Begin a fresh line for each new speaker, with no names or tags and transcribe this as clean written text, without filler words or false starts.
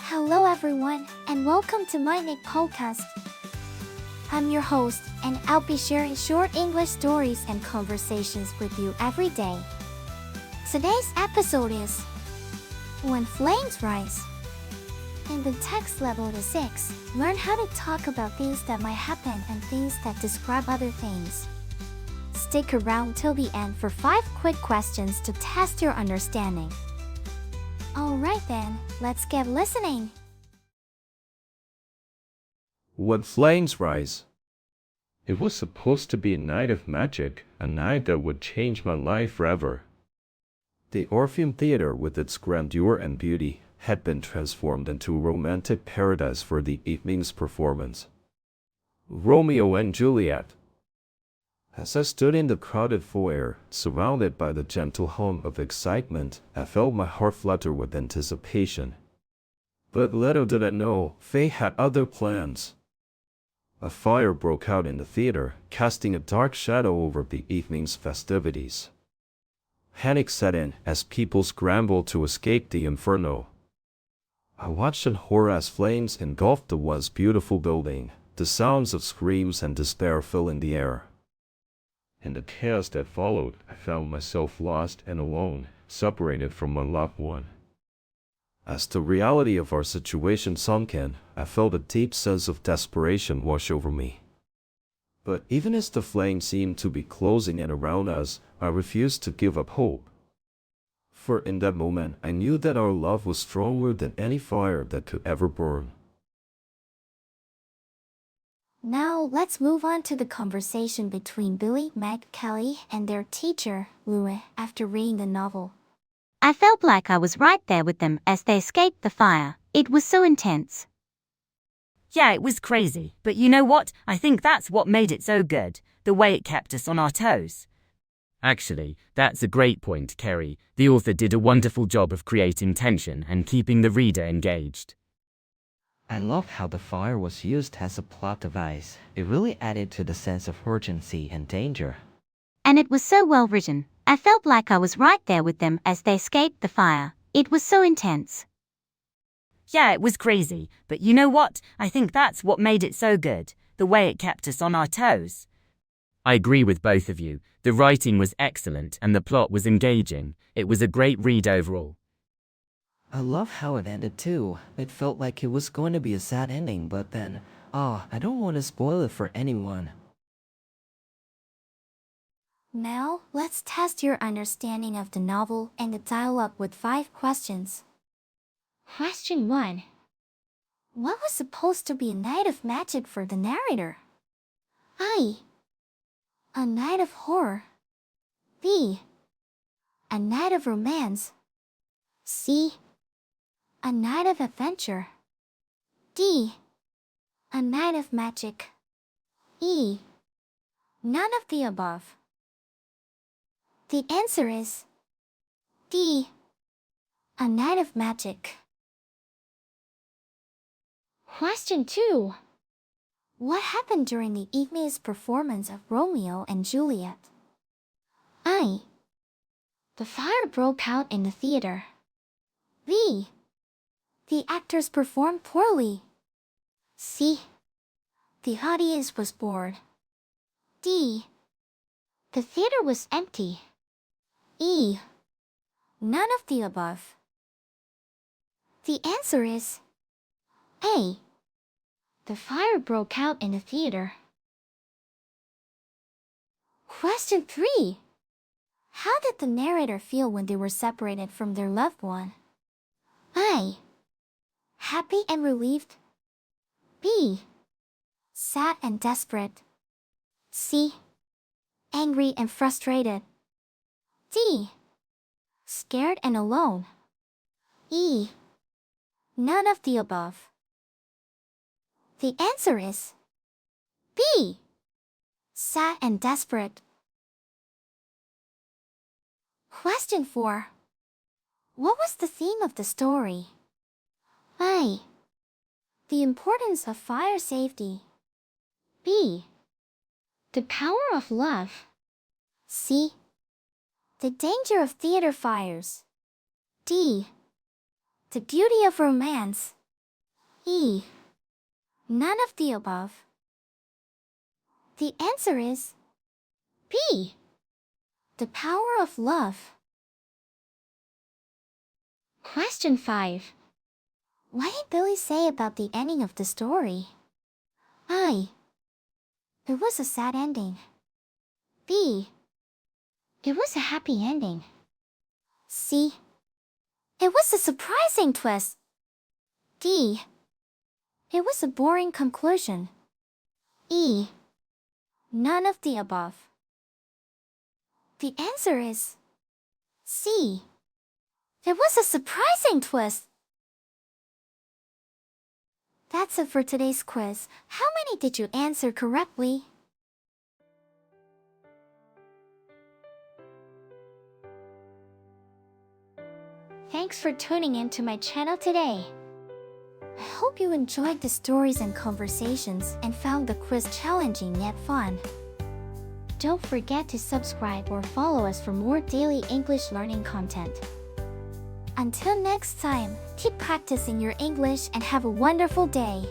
Hello everyone, and welcome to MyniQ podcast. I'm your host, and I'll be sharing short English stories and conversations with you every day. Today's episode is When Flames Rise. In the text level 6, learn how to talk about things that might happen and things that describe other things. Stick around till the end for 5 quick questions to test your understanding. Alright then, let's get listening.
When flames rise. It was supposed to be a night of magic, a night that would change my life forever. The Orpheum Theater, with its grandeur and beauty, had been transformed into a romantic paradise for the evening's performance. Romeo and Juliet. As I stood in the crowded foyer, surrounded by the gentle hum of excitement, I felt my heart flutter with anticipation. But little did I know, fate had other plans. A fire broke out in the theater, casting a dark shadow over the evening's festivities. Panic set in as people scrambled to escape the inferno. I watched in horror as flames engulfed the once beautiful building. The sounds of screams and despair filled in the air. In the chaos that followed, I found myself lost and alone, separated from my loved one. As the reality of our situation sunk in, I felt a deep sense of desperation wash over me. But even as the flames seemed to be closing in around us, I refused to give up hope. For in that moment, I knew that our love was stronger than any fire that could ever burn.
Now let's move on to the conversation between Billy, Meg, Kelly, and their teacher, Louis, after reading the novel.
I felt like I was right there with them as they escaped the fire. It was so intense.
Yeah, it was crazy, but you know what? I think that's what made it so good, the way it kept us on our toes.
Actually, that's a great point, Kerry. The author did a wonderful job of creating tension and keeping the reader engaged.
I love how the fire was used as a plot device. It really added to the sense of urgency and danger.
And it was so well written. I felt like I was right there with them as they escaped the fire. It was so intense.
Yeah, it was crazy, but you know what? I think that's what made it so good, the way it kept us on our toes.
I agree with both of you. The writing was excellent and the plot was engaging. It was a great read overall.
I love how it ended too. It felt like it was going to be a sad ending, but then, I don't want to spoil it for anyone.
Now, let's test your understanding of the novel and the dialogue with 5 questions. Question 1. What was supposed to be a night of magic for the narrator? A. A night of horror. B. A night of romance. C. A night of adventure. D. A night of magic. E. None of the above. The answer is D. A night of magic. Question 2. What happened during the evening's performance of Romeo and Juliet? A. The fire broke out in the theater. B. The actors performed poorly. C. The audience was bored. D. The theater was empty. E. None of the above. The answer is A. The fire broke out in the theater. Question 3. How did the narrator feel when they were separated from their loved one? A. Happy and relieved. B. Sad and desperate. C. Angry and frustrated. D. Scared and alone. E. None of the above. The answer is B. Sad and desperate. Question 4. What was the theme of the story? A. The importance of fire safety. B. The power of love. C. The danger of theater fires. D. The beauty of romance. E. None of the above. The answer is B. The power of love. Question 5. What did Billy say about the ending of the story? I. It was a sad ending. B. It was a happy ending. C. It was a surprising twist. D. It was a boring conclusion. E. None of the above. The answer is C. It was a surprising twist. That's it for today's quiz. How many did you answer correctly? Thanks for tuning in to my channel today. I hope you enjoyed the stories and conversations and found the quiz challenging yet fun. Don't forget to subscribe or follow us for more daily English learning content. Until next time, keep practicing your English and have a wonderful day.